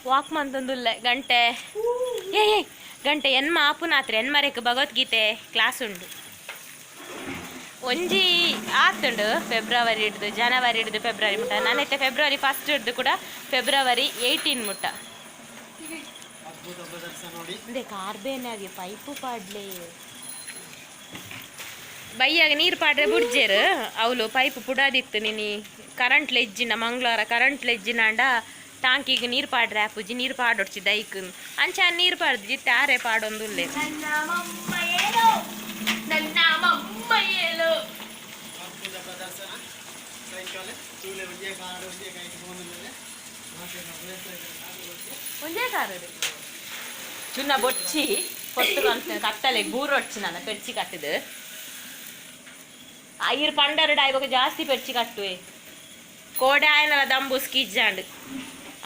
ವಾಕ್ ಮಂತೊಂದುಲ್ಲೆ ಗಂಟೆ ಗಂಟೆ ಎನ್ಮ ಆಪುನಾತ್ರೆ ಎನ್ಮರೆಕ್ ಭಗವದ್ಗೀತೆ ಕ್ಲಾಸ್ ಉಂಡು ಒಂಜಿ ಆತುಂಡು ಫೆಬ್ರವರಿ ಹಿಡ್ದು ಜನವರಿ ಹಿಡ್ದು ಫೆಬ್ರವರಿ ಮುಟ್ಟ ನಾನೈತೆ ಫೆಬ್ರವರಿ 1 ಹಿಡ್ದು ಕೂಡ ಫೆಬ್ರವರಿ 18 ಮುಟ್ಟ ಅದೇ ಕಾರ್ಬೇನೆ ಆಗಿ ಪೈಪು ಪಾಡ್ಲೆ ಬೈಯಾಗ ನೀರು ಪಾಡ್ರೆ ಬುಡ್ಜೇರು ಅವಳು ಪೈಪ್ ಪುಡಾದಿತ್ತು ನೀನು ಕರೆಂಟ್ ಲೆಜ್ಜಿನ ಮಂಗಳವಾರ ಕರೆಂಟ್ ಲೆಜ್ಜಿನಾಂಡ ಟಾಂಕಿಗೆ ನೀರು ಪಾಡ್ರೆ ಆಪುಜಿ ನೀರು ಪಾಡೊಡ್ಚಿ ದೈಕ್ ಅಂಚ ನೀರು ಪಾಡ್ದು ಜಿತ್ತೆ ಆರೆ ಪಾಡೊಂದುಲ್ಲೆ ಒಂದೇ ಕಾರದು ಚುನ್ನ ಬೊಚ್ಚಿ ಕೊಟ್ಟು ಕತ್ತಲೆ ಗೂರೊಡ್ಚಿ ನಾನು ಪೆಡ್ಚಿ ಕಟ್ಟಿದು ಐರ್ ಪಂಡರಡು ಆಯ್ವಾಗ ಜಾಸ್ತಿ ಪೆಡ್ಚಿ ಕಟ್ಟುವೆ ಕೋಡೆ ಆಯ್ನಲ್ಲ ದಂಬುಸ್ ಕಿಜ್ಜಾಂಡ್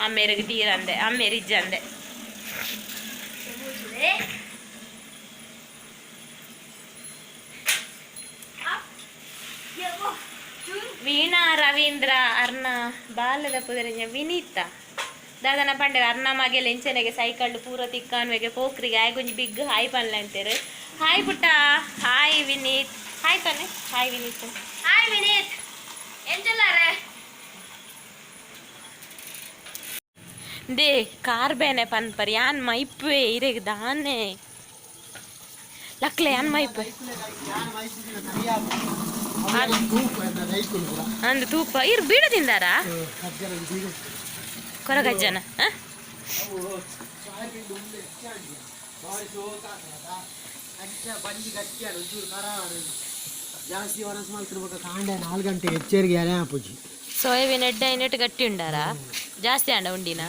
ಅಮ್ಮೇರಿಗೆ ತೀರಂದೆ ಅಮ್ಮೇರಿಜ್ಜಂದೆ ವೀಣಾ ರವೀಂದ್ರ ಅರ್ಣ ಬಾಲದ ಪುದರಿನ ವಿನೀತ ದಾದನ ಪಂಡೆ ಅರ್ಣ ಮಗೆಲ್ಲ ಇಂಚನೆಗೆ ಸೈಕಲ್ ಪೂರ ತಿಕ್ಕನ್ವೆಗೆ ಪೋಕ್ರಿಗೆ ಆಯ್ಗೊಂಜಿ ಬಿಗ್ ಹಾಯ್ ಪನ್ಲ ಅಂತಾರೆ ಹಾಯ್ ಪುಟ್ಟ ಹಾಯ್ ವಿನೀತ್ ಹಾಯ್ ತಾನೆ ಹಾಯ್ ವಿನೀತ್ ಹಾಯ್ ವಿನೀತ್ ಎಂಚಲ್ಲಾರೆ ದೇ ಕಾರ್ ಬೇನೆ ಪನ್ಪರ್ ಯಾನ್ ಮೈಪೆ ಇರೆಗ್ ದಾನೆ ಲಕ್ಲೆ ಯಾನ್ ಮೈಪೆ ಅಂದು ತೂಪ ಇರ್ ಬೀಡದಿಂದಾರ ಕೊರಗಜ್ಜನ ಜಾಸ್ತಿ ವನಸ್ ಮಾಡ್ತಿರ್ಬೇಕು ಕಾಂಡೆ 4 ಗಂಟೆ ಹೆಚ್ಚೇರಿಗೆ ಯಾರೇ ಆಪುಜಿ ಸೋಯಾಬೀನ್ ಎಡ್ಡ ಇನ್ನೆಟ್ಟು ಗಟ್ಟಿ ಉಂಡಾರ ಜಾಸ್ತಿ ಅಂಡ ಉಂಡಿನ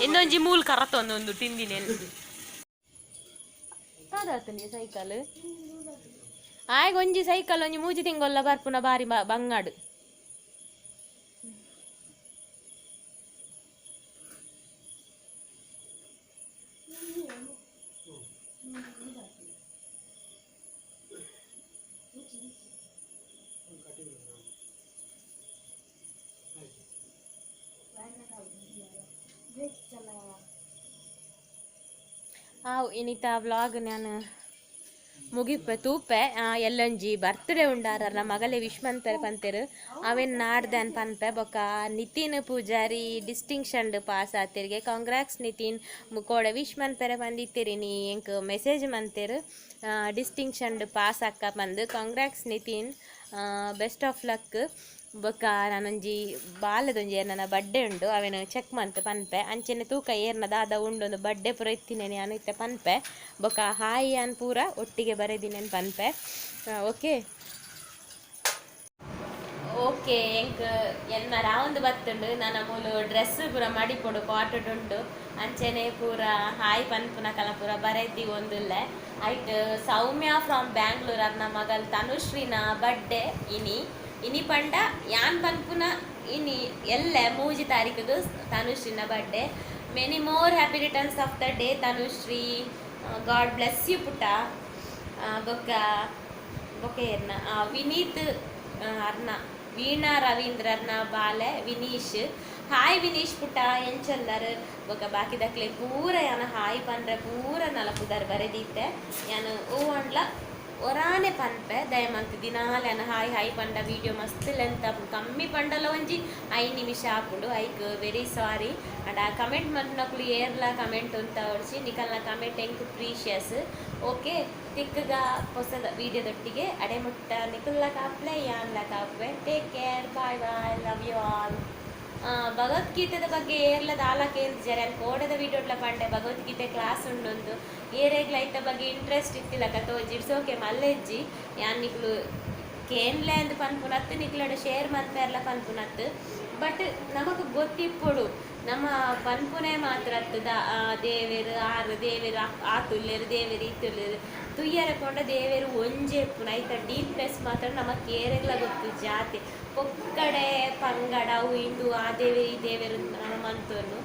ಇನ್ನೊಂಜಿ ಮೂಲ್ ಕರತ್ತ ಒಂದು ತಿಂದಿನೇನು ಕಾದಾತನಿ ಸೈಕಲ್ ಆಯ್ಗ ಒಂಜಿ ಸೈಕಲ್ ಒಂಜಿ ಮೂಜಿ ತಿಂಗೊಲ್ಲ ಬರ್ಪುನ ಬಾರಿ ಬಂಗಾಡು ಇನ್ನಿತ ವ್ಲಾಗ್ ನಾನು ಮುಗಿಪೆ ತೂಪೆ ಎಲ್ಲೊಂಜಿ ಬರ್ತ್ಡೇ ಉಂಡಾರ ಮಗಲೇ ವಿಶ್ಮಂತರ ಪಂತೆರು ಅವೇನು ನಾಡ್ದೆ ಅನ್ ಪನ್ಪೆ ಬೊಕ್ಕ ನಿತಿನ್ ಪೂಜಾರಿ ಡಿಸ್ಟಿಂಕ್ಷನ್ ಪಾಸ್ ಆತಿರಿಗೆ ಕಾಂಗ್ರಾಕ್ಸ್ ನಿತಿನ್ ಮುಕೋಡೆ ವಿಶ್ ಮನ್ಪೆರೆ ಬಂದಿತ್ತೀರಿ ನೀ ಎಂಕ್ ಮೆಸೇಜ್ ಮಂತೆರು ಡಿಸ್ಟಿಂಕ್ಷನ್ ಪಾಸ್ ಅಕ್ಕ ಬಂದು congrats Nitin best of luck ಬೊಕ್ಕ ನಾನೊಂಜಿ ಬಾಲದೊಂಜಿ ನನ್ನ ಬರ್ಡೇ ಉಂಡು ಅವೇನು ಚೆಕ್ ಮಂತ್ ಪನ್ಪೆ ಅಂಚೆನೆ ತೂಕ ಏರ್ನ ದಾದ ಉಂಡು ಒಂದು ಬರ್ಡೇ ಪೂರ ಇತ್ತಿನೇನೆ ನಾನು ಇತ್ತೆ ಪನ್ಪೆ ಬೊಕ್ಕ ಹಾಯ್ ಅನ್ ಪೂರ ಒಟ್ಟಿಗೆ ಬರೆದಿನೇನು ಪನ್ಪೆ ಓಕೆ ಎಂಕ್ ಎನ್ನ ರಾವಂದು ಬತ್ತುಂಡು ನನ್ನ ಮೂಲು ಡ್ರೆಸ್ ಪೂರ ಮಡಿಪೊಡು ಕಾಟಡ್ ಉಂಡು ಅಂಚೆನೆ ಪೂರ ಹಾಯ್ ಪನ್ಪುನ ಕಲ ಪೂರ ಬರೆದಿ ಒಂದುಲ್ಲೆ ಐಟ್ ಸೌಮ್ಯ ಫ್ರಮ್ ಬ್ಯಾಂಗ್ಳೂರ್ ಅರ್ನ ಮಗಲ್ ತನುಶ್ರೀನ ಬರ್ಡೇ ಇನಿ ಇನಿ ಪಂಡ ಯಾನ್ ಪನ್ಪುನ ಇನಿ ಎಲ್ಲ 3 ತಾರೀಕಿಗೆ ತನುಶ್ರೀನ birthday. Many more happy returns of the day Tanushree. God bless you ಪುಟ. ಬೊಕ್ಕ ಏರ್ನ ವಿನೀತ್ ಅರ್ನ ವೀಣಾ ರವೀಂದ್ರರ್ನ ಬಾಲೆ ವಿನೀಶ್. ಹಾಯ್ ವಿನೀಶ್ ಪುಟ ಎಂಚಲ್ಲರ್. ಬೊಕ್ಕ ಬಾಕಿ ದಕ್ಲೆ ಪೂರ ಯಾನ ಹಾಯ್ ಪಂಡ್ರೆ ಪೂರ ನಲಪುದರ್ ಬರೆದೀತೆ. ಯಾನು ಓವಣ್ಲ ಒರಾನೆ ಪನ್ಪೆ ದಯಮಂತ್ ದಿನಾಲ ಯಾನ ಹಾಯ್ ಹಾಯ್ ಪಂಡ ವಿಡಿಯೋ ಮಸ್ತ್ ಲೆಂತ್ ಕಮ್ಮಿ ಪಂಡಲ ಒಂಜಿ 5 ನಿಮಿಷ ಆಪುಂಡು. ಐಕ್ ವೆರಿ ಸಾರಿ. ಅಂಡ ಕಮೆಂಟ್ ಮನ್ಪುನಕುಲು ಏರ್ಲ ಕಮೆಂಟ್ ಅಂತ ಹೊಡ್ಸಿ ನಿಕಲ್ನ ಕಮೆಂಟ್ ಎಂಕ್ ಪ್ರೀಶಿಯಸ್. ಓಕೆ ತಿಕ್ಕಗ ಹೊಸದ ವಿಡಿಯೋದೊಟ್ಟಿಗೆ ಅಡೆಮುಟ್ಟ ನಿಕುಲ್ಲ ಕಾಪ್ಲೆ ಯಾನ್ಲ ಕಾಪ್ವೆ. Take care. Bye bye. Love you all. ಭಗವದ್ಗೀತೆದ ಬಗ್ಗೆ ಏರ್ಲದ ಆಲಕೇಂದು ಜರ ಕೋಡದ ವಿಡಿಯೋಡ್ಲ ಪಂಡೆ ಭಗವದ್ಗೀತೆ ಕ್ಲಾಸ್ ಉಂಡೊಂದು ಏರೆಗ್ಲ ಐತ ಬಗ್ಗೆ ಇಂಟ್ರೆಸ್ಟ್ ಇತ್ತಿಲ್ಲ ತೋಜಿ ಇಡ್ಸೋಕೆ ಮಲ್ಲೆಜ್ಜಿ ಯಾನ್ ನಿಕ್ಲು ಕೇನ್ಲೆ ಅಂದು ಪನ್ಪುನತ್ತು ನಿಕ್ಲಡ ಶೇರ್ ಮನ್ಪೆರ್ಲ ಪನ್ಪುನತ್ತು. ಬಟ್ ನಮಕ್ ಗೊತ್ತಿಪ್ಪೊಡು ನಮ್ಮ ಪನ್ಪುನೆ ಮಾತ್ರ ದೇವೇರು ಆರು ದೇವೇರು ಆತುಲ್ಲೇರು ದೇವೇರು ಈತುಲ್ಲೇರು ತುಯ್ಯರ ಕೊಂಡ ದೇವೇರು ಒಂಜೆ ಪುನ ಐತ ಡೀಪ್ನೆಸ್ ಮಾತ್ರ ನಮಕ್ ಏರೆಗ್ಲ ಗೊತ್ತು ಜಾತಿ ಒಕ್ಕಡೆ ಪಂಗಡ ಅವು ಇಂದು ಆ ದೇವೇರು ಈ ದೇವೇರು ನಮ್ಮ ಮಂತೋನು.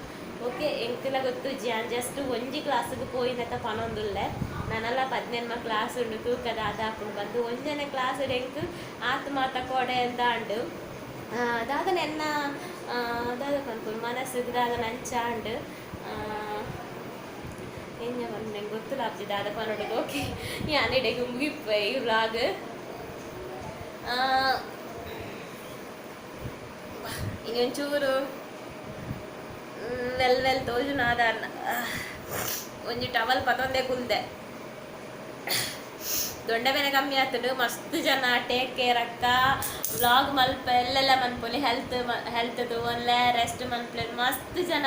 ಓಕೆ ಎಂಕಲ ಗೊತ್ತು ಜಸ್ಟ್ ಒಂಜಿ ಕ್ಲಾಸಿಗೆ ಪೋಯಿನತ ಪನೊಂದುಲ್ಲೆ ನಾನೆಲ್ಲ 17 ಕ್ಲಾಸ್ ಉಂಡು ತೂಕದ ಅದಾಪುಂಡು ಬಂದು ಒಂಜನೆ ಕ್ಲಾಸ್ ಎಂಕ್ ಆತ್ ಮಾತ ಕೊಡೆ ಅಂತ ಅಂಡು ದಾದನ ಎನ್ನ ದಾದ ಪನ್ಪುರು ಮನಸ್ಸಿಗೆ ದಾದನ ಅಂಚಾಂಡು ಎಂಜ ಬಂದು ನಂಗೆ ಗೊತ್ತಿಲ್ಲ ಅಪ್ಜಿ ದಾದ ಪನೋಡು. ಓಕೆ ಯಾನೆಡೆಗೆ ಮುಗಿಪ್ಪೆ ಈ ವ್ಲಾಗ್. ಇನ್ನೊಂಚೂರು ವೆಲ್ ತೋಜು ನಾದಾರ್ನ ಒಂಜಿ ಟವಲ್ ಪತೊಂದೆ ಕುಲ್ದೆ ದೊಡ್ಡ ಬೆನೆ ಕಮ್ಮಿ ಆಗ್ತದೆ. ಮಸ್ತ್ ಜನ ಟೇಕ್ ಕೇರ್ ಅಕ್ಕ ವ್ಲಾಗ್ ಮಲ್ಪ ಎಲ್ಲೆಲ್ಲ ಮನ್ಪೊಲಿ ಹೆಲ್ತ್ದು ಒಳ್ಳೆ ರೆಸ್ಟ್ ಮನ್ಪಲೆ ಮಸ್ತ್ ಜನ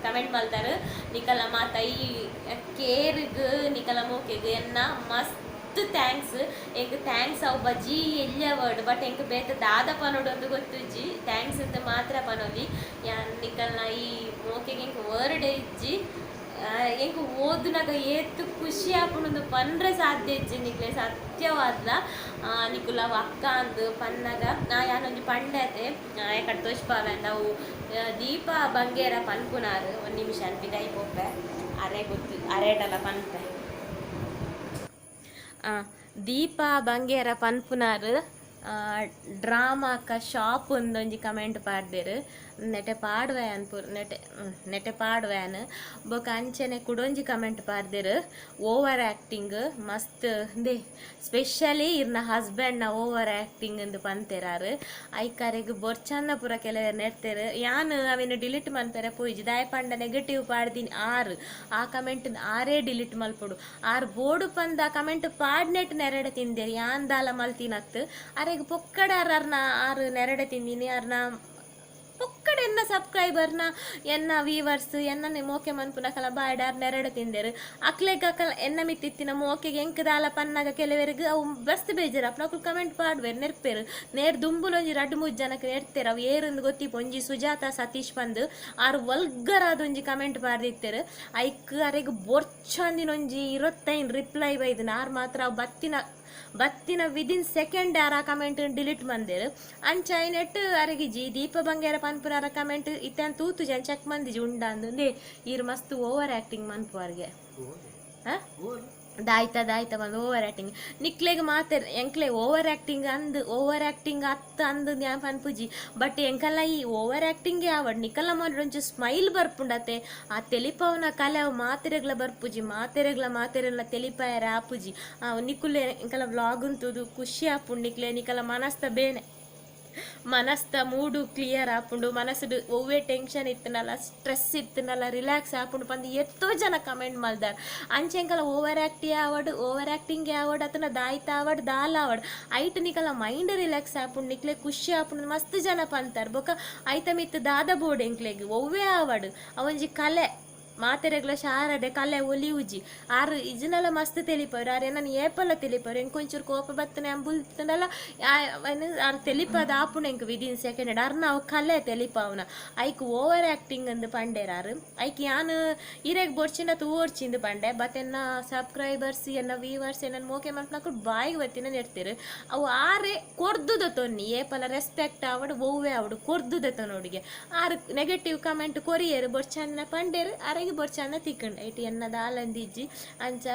ಕಮೆಂಟ್ ಮಲ್ತಾರೆ. ನಿಕಲ ಮಾತ ಈ ಕೇರ್ಗ್ ನಿಕಲ ಮೂಕೆಗ್ ಎನ್ನ ಮಸ್ತ್ ಥ್ಯಾಂಕ್ಸ್. ಎಂಕ್ ಥ್ಯಾಂಕ್ಸ್ ಅವು ಬಜ್ಜಿ ಎಲ್ಲ ವರ್ಡ್ ಬಟ್ ಎಂಕ್ ಬೇತ ದಾದ ಪನೋಡೊಂದು ಗೊತ್ತುಜ್ಜಿ ಥ್ಯಾಂಕ್ಸ್ ಅಂತ ಮಾತ್ರ ಪನೋಲಿ ಯಾನ್ ನಿಕಲ್ನ ಈ ಮೋಕೆಗೆ ಎಂಕ್ ವರ್ಡ್ ಇಜ್ಜಿ ಎಂಕ್ ಓದುನಾಗ ಏತು ಖುಷಿ ಆಪುಂಡು ಪನ್ರೆ ಸಾಧ್ಯ ಇಜ್ಜಿ ನಿಕ್ಲೆ ಸತ್ಯವಾದ ನಿಕುಲ ಅಕ್ಕ ಅಂದು ಪನ್ನಗ ಯಾನೊಂದು ಪಂಡತೆ ಯಾಕಡೆ ತೋಚ್ಪಾವೆ ಅವು ದೀಪ ಬಂಗೇರ ಪನ್ಪುನಾರು 1 ನಿಮಿಷ ಅನ್ಪಿದೈ ಪೋಪೆ ಅರೆ ಗೊತ್ತು ಅರೆಟಲ್ಲ ಪನ್ಪೆ ದೀಪ ಬಂಗೇರ ಪನ್ಪುನಾರು ಡ್ರಾಮಾಕ ಶಾಪ್ ಒಂದೊಂಜಿ ಕಮೆಂಟ್ ಪಾಡ್ದೇರು ನೆಟೆ ಪಾಡ್ವೆ ಅನ್ಪುರ್ ನೆಟೆ ಪಾಡ್ವ್ಯಾನ್ ಬೊಕ ಅಂಚನೆ ಕುಡೊಂಜಿ ಕಮೆಂಟ್ ಪಾಡ್ದೇರು ಓವರ್ ಆ್ಯಕ್ಟಿಂಗ್ ಮಸ್ತ್ ದೇ ಸ್ಪೆಷಲಿ ಇರ್ನ ಹಸ್ಬೆಂಡ್ನ ಓವರ್ ಆ್ಯಕ್ಟಿಂಗ್ ಎಂದು ಪಂತೆರಾರು ಐಕಾರೆಗ್ ಬೊರ್ಚಂದ ಪೂರ ಕೆಲವರು ನೆಡ್ತೇರು ಯಾನ್ ಅವಿನ ಡಿಲೀಟ್ ಮನ್ಪೆರೆ ಪೋಯ್ಜಿ ದಾಯ ಪಂಡ ನೆಗೆಟಿವ್ ಪಾಡ್ದೀನಿ 6 ಆ ಕಮೆಂಟ್ 6 ಡಿಲೀಟ್ ಮಲ್ಪೊಡು 6 ಬೋರ್ಡು ಪಂದ ಆ ಕಮೆಂಟ್ ಪಾಡ್ನೆಟ್ ನೆರಡೆ ತಿಂದೇರು ಯಾನ್ ದಾಲ ಮಲ್ತಿನತ್ತು ಅರೆಗ್ ಪೊಕ್ಕಡ ಅರ್ನ 6 ನೆರಡೆ ತಿಂದೀನಿ ಅರ್ನ ಪೊಕ್ಕಡೆ ಎನ್ನ ಸಬ್ಸ್ಕ್ರೈಬರ್ನ ಎನ್ನ ವೀವರ್ಸ್ ಎನ್ನ ಮೋಕೆ ಮನ್ಪುನಕಲ ಬಾಯ್ಡಾರ್ ನೆರಡು ತಿಂದೇರು ಅಕ್ಲೆಗಕಲ ಎನ್ನ ಮಿತ್ತಿತ್ತಿನ ಮೋಕೆಗೆ ಎಂಕ್ ದಾಲ ಪನ್ನಾಗ ಕೆಲವರಿಗೆ ಅವು ಬಸ್ತ್ ಬೇಜಾರು ಅಪ್ನಕುಲು ಕಮೆಂಟ್ ಪಾಡ್ವೇರು ನೆರ್ಪೇರು ನೇರ್ ದುಂಬುಲೊಂಜಿ 2-3 ಜನಕ್ಕೆ ನೆಡ್ತೇರು ಅವು ಏರೊಂದು ಗೊತ್ತಿಪ್ಪ ಒಂಜಿ ಸುಜಾತ ಸತೀಶ್ ಬಂದು 6 ವಲ್ಗರಾದೊಂಜಿ ಕಮೆಂಟ್ ಪಾಡ್ದಿತ್ತೇರು ಐಕ್ ಅರೆಗ್ ಬೊರ್ಚಂದಿನೊಂಜಿ 25 ರಿಪ್ಲೈ ಬೈದು ನಾರು ಮಾತ್ರ ಅವು ಬತ್ತಿನ ವಿದಿನ್ ಸೆಕೆಂಡ್ ಯಾರ ಕಮೆಂಟ್ ಡಿಲೀಟ್ ಮಂದೇರು ಅಂಚೈನೆಟ್ ಅರಗಿಜಿ ದೀಪ ಬಂಗೇರ ಪನ್ಪುನಾರ ಕಮೆಂಟ್ ಇತ್ತನ್ ತೂತು ಜನ ಚೆಕ್ ಮಂದಿಜಿ ಉಂಡಂದು ಇರು ಮಸ್ತ್ ಓವರ್ ಆ್ಯಕ್ಟಿಂಗ್ ಮನ್ಪುವಾರ್ಗೆ ದಾಯ್ತ ಬಂದು ಓವರ್ ಆ್ಯಕ್ಟಿಂಗ್ ನಿಕ್ಲೆಗೆ ಮಾತಾಡ ಎಂಕ್ಲೆ ಓವರ್ ಆ್ಯಕ್ಟಿಂಗ್ ಅತ್ತ ಅಂದು ನ್ಯಾನ್ ಪನ್ಪುಜಿ ಬಟ್ ಎಂಕಲ್ಲ ಈ ಓವರ್ ಆ್ಯಕ್ಟಿಂಗೇ ಆವಡ್ ನಿಕಲ್ಲ ಮಾಡಿ ಒಂಚೂರು ಸ್ಮೈಲ್ ಬರ್ಪುಂಡತೆ ಆ ತೆಲಿಪವನ ಕಲೆ ಅವು ಮಾತೆರೆಗ್ಲ ಬರ್ಪುಜಿ ಮಾತೆರೆಗ್ಲ ತೆಲಿಪಾಯರ ಆಪುಜಿ ನಿಕುಲೆ ಎಂಕಲ್ಲ ವ್ಲಾಗ್ ಉಂತುದು ಖುಷಿ ಆಪುಂಡು ನಿಕಲ ಮನಸ್ತ ಮೂಡು ಕ್ಲಿಯರ್ ಆಪುಂಡು ಮನಸ್ಸು ಒವ್ವೇ ಟೆನ್ಷನ್ ಇತ್ತನಲ್ಲ ಸ್ಟ್ರೆಸ್ ಇತ್ತನಲ್ಲ ರಿಲ್ಯಾಕ್ಸ್ ಆಪುಂಡು ಬಂದು ಎಷ್ಟೋ ಜನ ಕಮೆಂಟ್ ಮಲ್ದಾರ ಅಂಚೆಂಕಲ ಓವರ್ ಆ್ಯಕ್ಟಿಂಗ್ ಆವಡ್ ಅತನ ದಾಯ್ತ ಆವಡ್ ದಾಲ್ ಆವಡ್ ಐಟ್ ನಿಕಲ ಮೈಂಡ್ ರಿಲ್ಯಾಕ್ಸ್ ಆಪುಂಡು ನಿಕ್ಲೆ ಖುಷಿ ಆಪುಂಡು ಮಸ್ತ್ ಜನ ಪಂತಾರ ಬೊಕ ಐತ ಮಿತ್ ದಾದ ಬೋರ್ಡ್ ಎಂಕ್ಲೆಗ್ ಒವ್ವೇ ಆವಡ್ ಅವೊಂಜಿ ಕಲೆ ಮಾತೆರೆಗ್ಲ ಶಾರದೆ ಕಲೆ ಒಲಿ ಉಜಿ ಆರು ಇಜನೆಲ್ಲ ಮಸ್ತ್ ತೆಲಿಪವ್ರು ಆರೆ ನಾನು ಏಪಲ್ಲ ತೆಲಿಪವ್ರು ಹೆಂಗೆ ಕೊಂಚೂರು ಕೋಪ ಬತ್ತನೆ ಅಂಬುಲ್ತಂಡಲ್ಲ ಆರು ತೆಲಿಪದ ಆಪುಣ ಹೆಂಗೆ ವಿದಿನ್ ಸೆಕೆಂಡ್ ಅರ್ನ ಅವು ಕಲೆ ತೆಲಿಪವನ ಐಕ್ ಓವರ್ ಆ್ಯಕ್ಟಿಂಗ್ ಅಂದು ಪಂಡೇರಾರು ಐಕ್ ಯಾನು ಇರೆಗ್ ಬೊಡ್ಚಿನ ತೂರ್ಚಿಂದು ಪಂಡೆ ಬಟ್ ಎನ್ನ ಸಬ್ಸ್ಕ್ರೈಬರ್ಸ್ ಎನ್ನ ವ್ಯೂವರ್ಸ್ ಎನ್ನ ಮೋಕೆ ಮಲ್ಪನಕ್ಕು ಬಾಯಿಗೆ ಬತ್ತಿನ ನೆಡ್ತಿರು ಅವು ಆರೆ ಕೊರ್ದುದ ತೊನ್ನಿ ಏಪಲ ರೆಸ್ಪೆಕ್ಟ್ ಆವಡು ಓವೆ ಆವಡು ಕೊರ್ದುದ ತೊನ್ನೋಡಿಗೆ ಆರು ನೆಗೆಟಿವ್ ಕಮೆಂಟ್ ಕೊರಿಯರು ಬೊಡ್ಚನ್ನ ಪಂಡೇರು ಅರೆಗೆ ಬೊಡ್ಚನ್ನ ತಿಕ್ಕಂಡು ಐಟಿ ಎನ್ನ ದಾಲಂದಿಜ್ಜಿ ಅಂಚ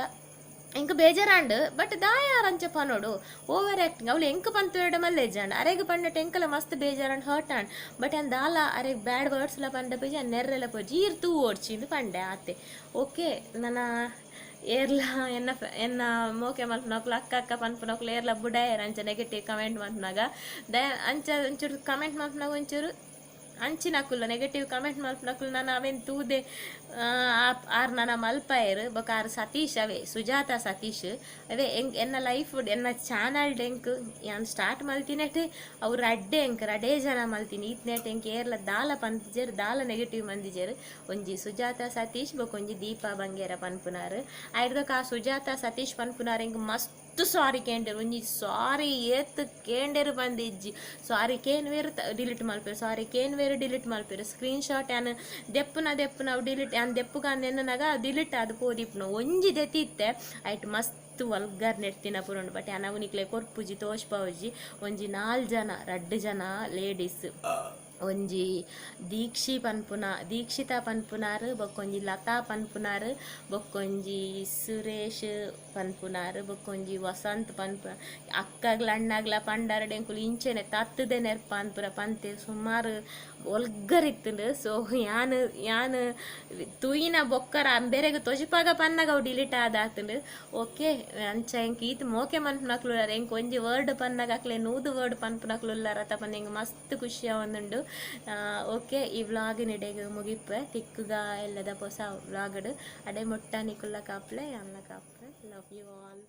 ಎಂಕ ಬೇಜಾರಾಂಡು ಬಟ್ ದಾಯಾರಂಚ ಪನೋಡು ಓವರ್ ಆ್ಯಕ್ಟಿಂಗ್ ಅವಳು ಎಂಕ ಪಂತುವೇಡ ಮಲ್ಲೆಜ್ಜಾಂಡ್ ಅರೆಗೆ ಪಂಡಟ ಎಂಕಲ ಮಸ್ತ್ ಬೇಜಾರಂಡ್ ಹರ್ಟ್ ಆಂಡ್ ಬಟ್ ಅನ್ ದಾಲ ಅರೆಗೆ ಬ್ಯಾಡ್ ವರ್ಡ್ಸ್ಲ ಪಂಡ ಪೇಜಿ ಅನ್ ನೆರ್ರೆಲ ಪೋಜಿ ಈರ್ ತೂ ಓಡ್ಚಿಂದು ಪಂಡೆ ಆತೆ ಓಕೆ ನನ್ನ ಏರ್ಲ ಎನ್ನ ಮೋಕೆ ಮಲ್ಪನಕ್ಲು ಅಕ್ಕ ಅಕ್ಕ ಪನ್ಪನಕ್ಲು ಏರ್ಲ ಬುಡಾಯರ್ ಅಂಚ ನೆಗೆಟಿವ್ ಕಮೆಂಟ್ ಮಲ್ಪನಾಗ ಅಂಚ ಒಂಚೂರು ಕಮೆಂಟ್ ಮಲ್ಪನಾಗ ಒಂಚೂರು ಅಂಚಿನಕುಲ್ಲ ನೆಗೆಟಿವ್ ಕಮೆಂಟ್ ಮಲ್ಪನಕುಲು ನಾನು ಅವೇನು ತೂದೆ ಆರು ನನ್ನ ಮಲ್ಪಾಯರು ಬೊಕ ಆರು ಸತೀಶ್ ಅವೇ ಸುಜಾತ ಸತೀಶ್ ಅವೇ ಹೆಂಗೆ ಎನ್ನ ಲೈಫ್ ಎನ್ನ ಚಾನಲ್ ಎಂಕ್ ನಾನು ಸ್ಟಾರ್ಟ್ ಮಲ್ತಿನಟ್ಟೆ ಅವ್ರು ರಡ್ಡೆ ಎಂಕ್ ರಡೇ ಜನ ಮಲ್ತೀನಿ ಈತ್ನೆಟ್ ಎಂಕ್ ಏರ್ಲ ದಾಲ ಪಂತಿಜರು ದಾಲ ನೆಗೆಟಿವ್ ಮಂದಿಜರು ಒಂಜಿ ಸುಜಾತ ಸತೀಶ್ ಬೊಕ ಒಂಜಿ ದೀಪಾ ಬಂಗೇರ ಪನ್ಪುನಾರು ಆಯ್ದಕ ಆ ಸುಜಾತ ಸತೀಶ್ ಪನ್ಪುನಾರು ಎಂಕ್ ಮಸ್ತ್ ಸಾರಿ ಕೇಂಡರು ಒಂಜಿ ಸಾರಿ ಏತ್ ಕೇಂಡರು ಬಂದಿಜ್ಜಿ ಸಾರಿ ಕೇನ್ ವೇರು ಡಿಲೀಟ್ ಮಲ್ಪೇರು ಸಾರಿ ಕೇನ್ ವೇರು ಡಿಲೀಟ್ ಮಲ್ಪೇರು ಸ್ಕ್ರೀನ್ ಶಾಟ್ ಯಾನು ದೆಪ್ಪುನ ಅವು ಡಿಲೀಟ್ ಯಾನ್ ದೆಪ್ಪುಗ ನೆನ್ನನಾಗ ಡಿಲೀಟ್ ಅದು ಪೋದಿಪ್ನು ಒಂಜಿ ದೆತ್ತಿತ್ತೆ ಆಯ್ತು ಮಸ್ತ್ ವಲ್ಗರ್ ನೆಡ್ತಿನ ಪುರಂಡು ಬಟ್ ಯಾನವನಿಕ್ಲೆ ಕೊರ್ಪುಜಿ ತೋಷ್ಪವುಜಿ ಒಂಜಿ 4 ಜನ 2 ಜನ ಲೇಡೀಸ್ ಒಂಜಿ ದೀಕ್ಷಿತಾ ಪನ್ಪುನಾರು ಬೊಕ್ಕೊಂಜಿ ಲತಾ ಪನ್ಪುನಾರು ಬೊಕ್ಕೊಂಜಿ ಸುರೇಶ್ ಪನ್ಪುನಾರು ಬೊಕ್ಕೊಂಜಿ ವಸಂತ್ ಪನ್ಪುನಾರು ಅಕ್ಕಗ್ಲ ಅಣ್ಣಗ್ಲ ಪಂಡರಡೆಂಕುಲು ಇಂಚೆನೆ ತತ್ತದೆ ನೆರ್ಪ ಅನ್ಪುರ ಪಂತೆ ಸುಮಾರು ಒಲ್ಗರಿತ್ತುಂಡು ಸೊ ಯಾನು ತುಯಿನ ಬೊಕ್ಕರ ಬೇರೆಗೆ ತೊಜಿಪಾಗ ಪನ್ನಾಗ ಅವು ಡಿಲೀಟ್ ಆದಾತುಂಡು ಓಕೆ ಅಂಚ ಎಂಕ್ ಈತ್ ಮೋಕೆ ಪನ್ಪುನಕ್ಲು ಎಂಕ್ ಒಂಜಿ ವರ್ಡ್ ಪನ್ನಾಗ ಅಕ್ಲೆ 100 ವರ್ಡ್ ಪನ್ಪುನಕ್ಲು ಉಲ್ಲಾರ ತಪ್ಪ ಎಂಗೆ ಮಸ್ತ್ ಖುಷಿ ಆವೊಂದುಂಡು ಓಕೆ ಈ ವ್ಲಾಗಿನಿಡೆಗೆ ಮುಗಿಪ್ಪೆ ತಿಕ್ಕುಗ ಎಲ್ಲದ ಹೊಸ ವ್ಲಾಗಡು ಅಡೆ ಮುಟ್ಟ ನಿಕುಲ್ಲ ಕಾಪ್ಲೆ ಅನ್ನ ಕಾಪ್ಲೆ ಲವ್ ಯು ಆಲ್.